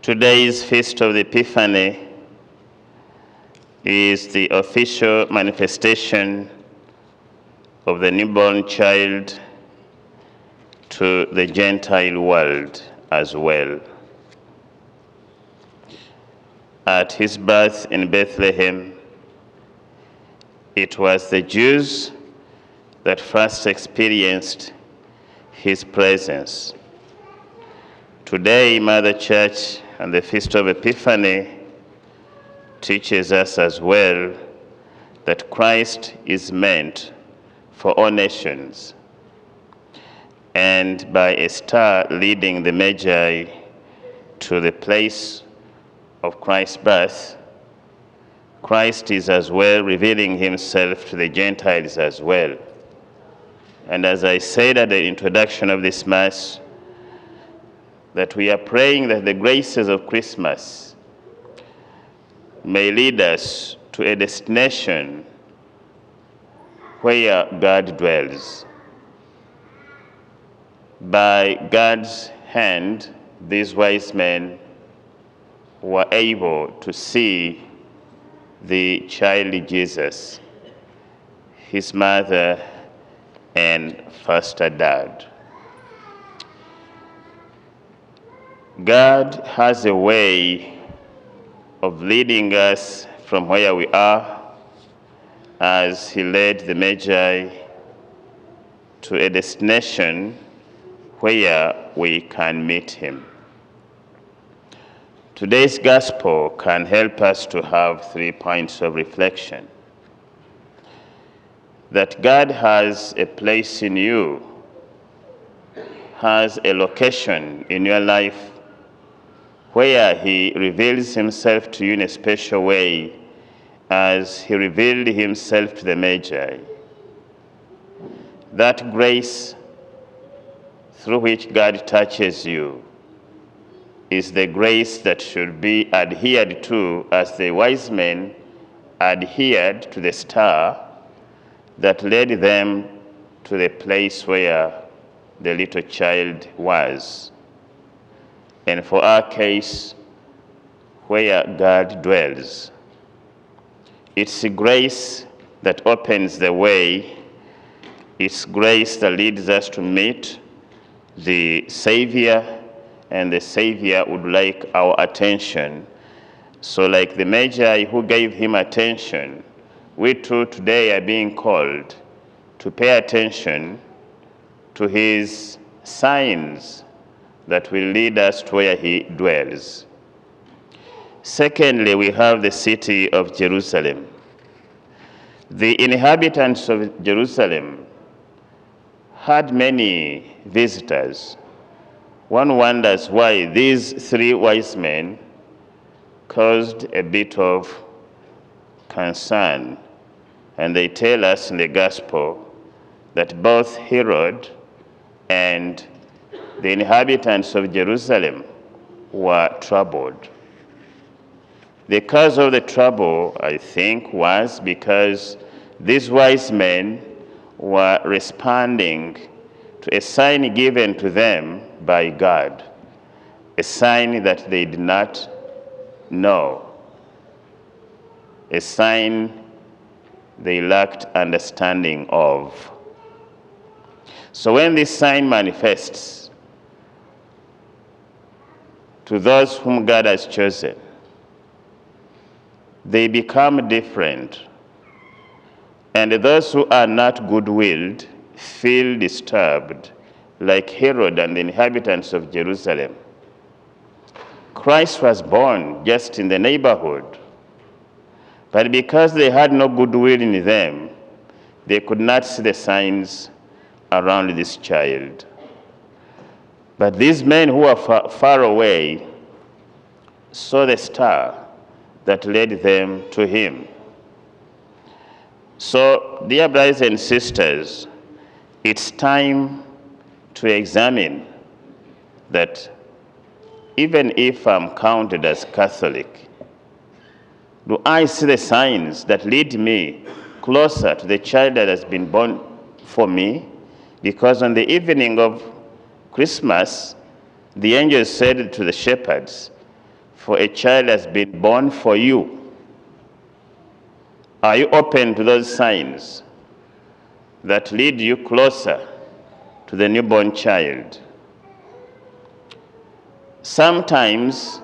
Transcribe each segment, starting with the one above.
Today's Feast of the Epiphany is the official manifestation of the newborn child to the Gentile world as well. At his birth in Bethlehem, it was the Jews that first experienced his presence. Today, Mother Church and the Feast of Epiphany teaches us as well that Christ is meant for all nations. And by a star leading the Magi to the place of Christ's birth, Christ is as well revealing himself to the Gentiles as well. And as I said at the introduction of this Mass, that we are praying that the graces of Christmas may lead us to a destination where God dwells. By God's hand, these wise men were able to see the child Jesus, his mother and foster dad. God has a way of leading us from where we are, as he led the Magi to a destination where we can meet him. Today's gospel can help us to have 3 points of reflection. That God has a place in you, has a location in your life where he reveals himself to you in a special way, as he revealed himself to the Magi. That grace through which God touches you is the grace that should be adhered to as the wise men adhered to the star that led them to the place where the little child was. And for our case, where God dwells. It's grace that opens the way. It's grace that leads us to meet the Savior, and the Savior would like our attention. So like the Magi who gave him attention, we too today are being called to pay attention to his signs that will lead us to where he dwells. Secondly, we have the city of Jerusalem. The inhabitants of Jerusalem had many visitors. One wonders why these 3 wise men caused a bit of concern. And they tell us in the gospel that both Herod and the inhabitants of Jerusalem were troubled. The cause of the trouble, I think, was because these wise men were responding to a sign given to them by God, a sign that they did not know, a sign they lacked understanding of. So when this sign manifests to those whom God has chosen, they become different. And those who are not good-willed feel disturbed, like Herod and the inhabitants of Jerusalem. Christ was born just in the neighborhood, but because they had no goodwill in them, they could not see the signs around this child. But these men who were far away saw the star that led them to him. So, dear brothers and sisters, it's time to examine that even if I'm counted as Catholic, do I see the signs that lead me closer to the child that has been born for me? Because on the evening of Christmas, the angels said to the shepherds, for a child has been born for you. Are you open to those signs that lead you closer to the newborn child? Sometimes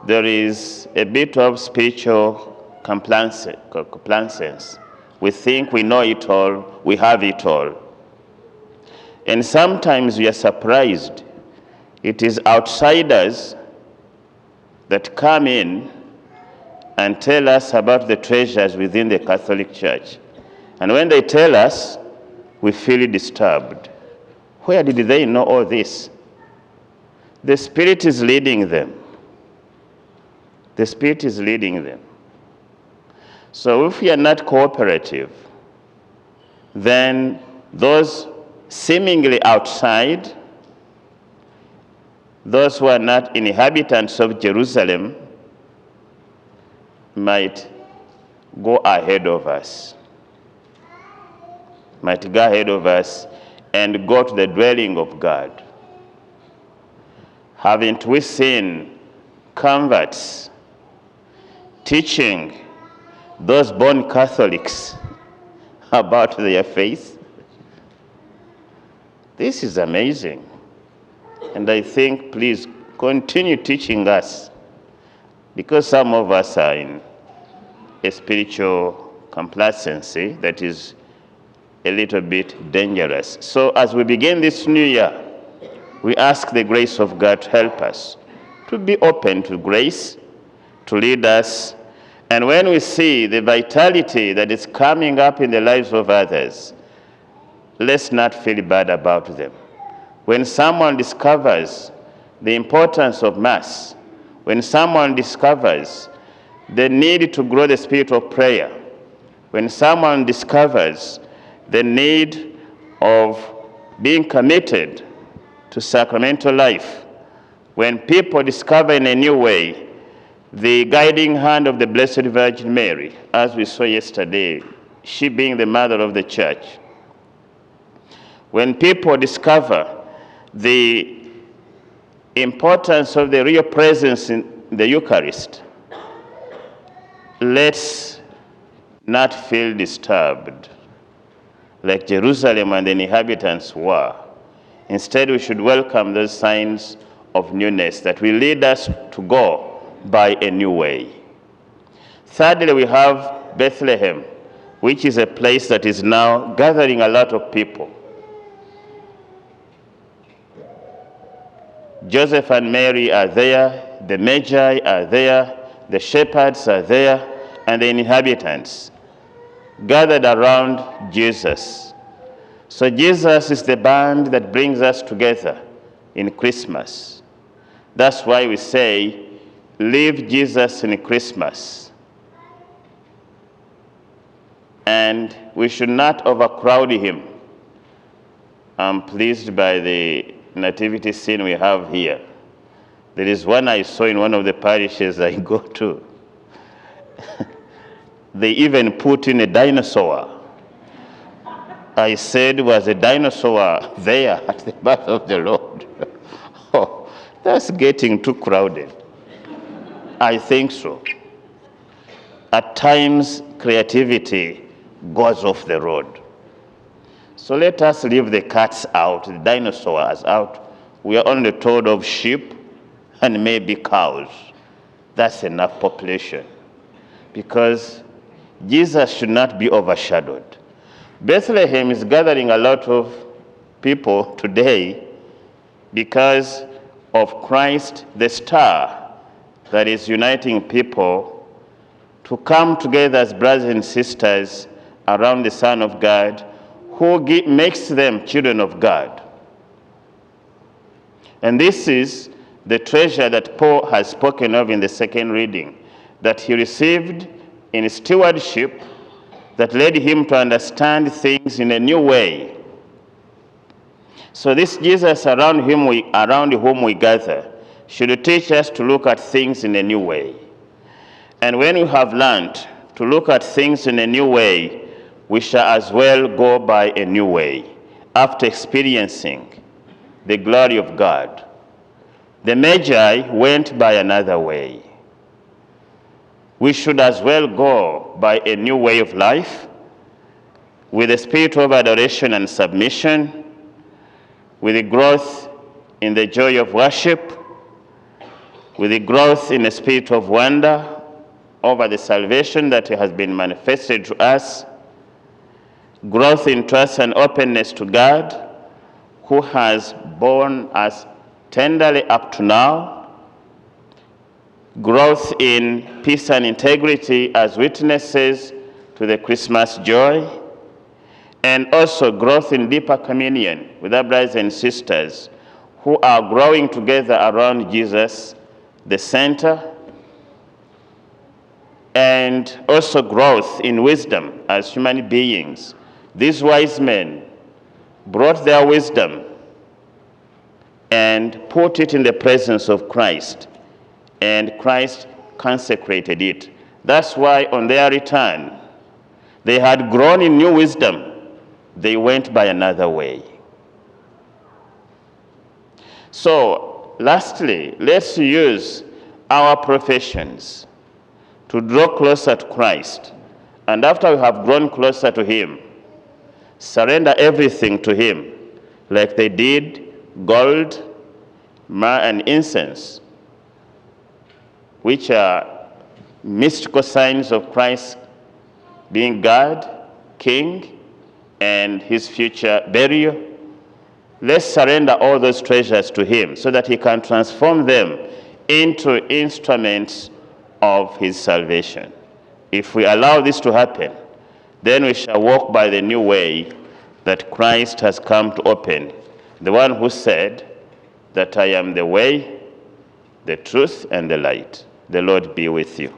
there is a bit of spiritual complacence. We think we know it all, we have it all. And sometimes we are surprised. It is outsiders that come in and tell us about the treasures within the Catholic Church. And when they tell us, we feel disturbed. Where did they know all this? The Spirit is leading them. The Spirit is leading them. So if we are not cooperative, then those seemingly outside, those who are not inhabitants of Jerusalem, might go ahead of us. Might go ahead of us and go to the dwelling of God. Haven't we seen converts teaching those born Catholics about their faith? This is amazing. And I think, please, continue teaching us, because some of us are in a spiritual complacency that is a little bit dangerous. So as we begin this new year, we ask the grace of God to help us to be open to grace, to lead us. And when we see the vitality that is coming up in the lives of others, let's not feel bad about them. When someone discovers the importance of Mass, when someone discovers the need to grow the spirit of prayer, when someone discovers the need of being committed to sacramental life, when people discover in a new way the guiding hand of the Blessed Virgin Mary, as we saw yesterday, she being the mother of the Church, when people discover the importance of the real presence in the Eucharist, let's not feel disturbed like Jerusalem and the inhabitants were. Instead, we should welcome those signs of newness that will lead us to go by a new way. Thirdly, we have Bethlehem, which is a place that is now gathering a lot of people. Joseph and Mary are there, the Magi are there, the shepherds are there, and the inhabitants gathered around Jesus. So Jesus is the band that brings us together in Christmas. That's why we say, leave Jesus in Christmas. And we should not overcrowd him. I'm pleased by the nativity scene we have here. There is one I saw in one of the parishes I go to. They even put in a dinosaur. I said, was a dinosaur there at the birth of the Lord? Oh, that's getting too crowded. I think so. At times, creativity goes off the road. So let us leave the cats out, the dinosaurs out. We are only told of sheep and maybe cows. That's enough population. Because Jesus should not be overshadowed. Bethlehem is gathering a lot of people today because of Christ, the star that is uniting people to come together as brothers and sisters around the Son of God, who makes them children of God. And this is the treasure that Paul has spoken of in the second reading, that he received in stewardship that led him to understand things in a new way. So this Jesus around whom we gather should teach us to look at things in a new way. And when we have learned to look at things in a new way, we shall as well go by a new way after experiencing the glory of God. The Magi went by another way. we should as well go by a new way of life with a spirit of adoration and submission, with a growth in the joy of worship, with a growth in a spirit of wonder over the salvation that has been manifested to us, growth in trust and openness to God, who has borne us tenderly up to now, growth in peace and integrity as witnesses to the Christmas joy, and also growth in deeper communion with our brothers and sisters who are growing together around Jesus, the center, and also growth in wisdom as human beings. These wise men brought their wisdom and put it in the presence of Christ, and Christ consecrated it. That's why on their return, they had grown in new wisdom. They went by another way. So, lastly, let's use our professions to draw closer to Christ. And after we have grown closer to Him, surrender everything to Him, like they did gold, myrrh, and incense, which are mystical signs of Christ being God, King, and His future burial. Let's surrender all those treasures to Him so that He can transform them into instruments of His salvation. If we allow this to happen, then we shall walk by the new way that Christ has come to open, the one who said that I am the way, the truth, and the light. The Lord be with you.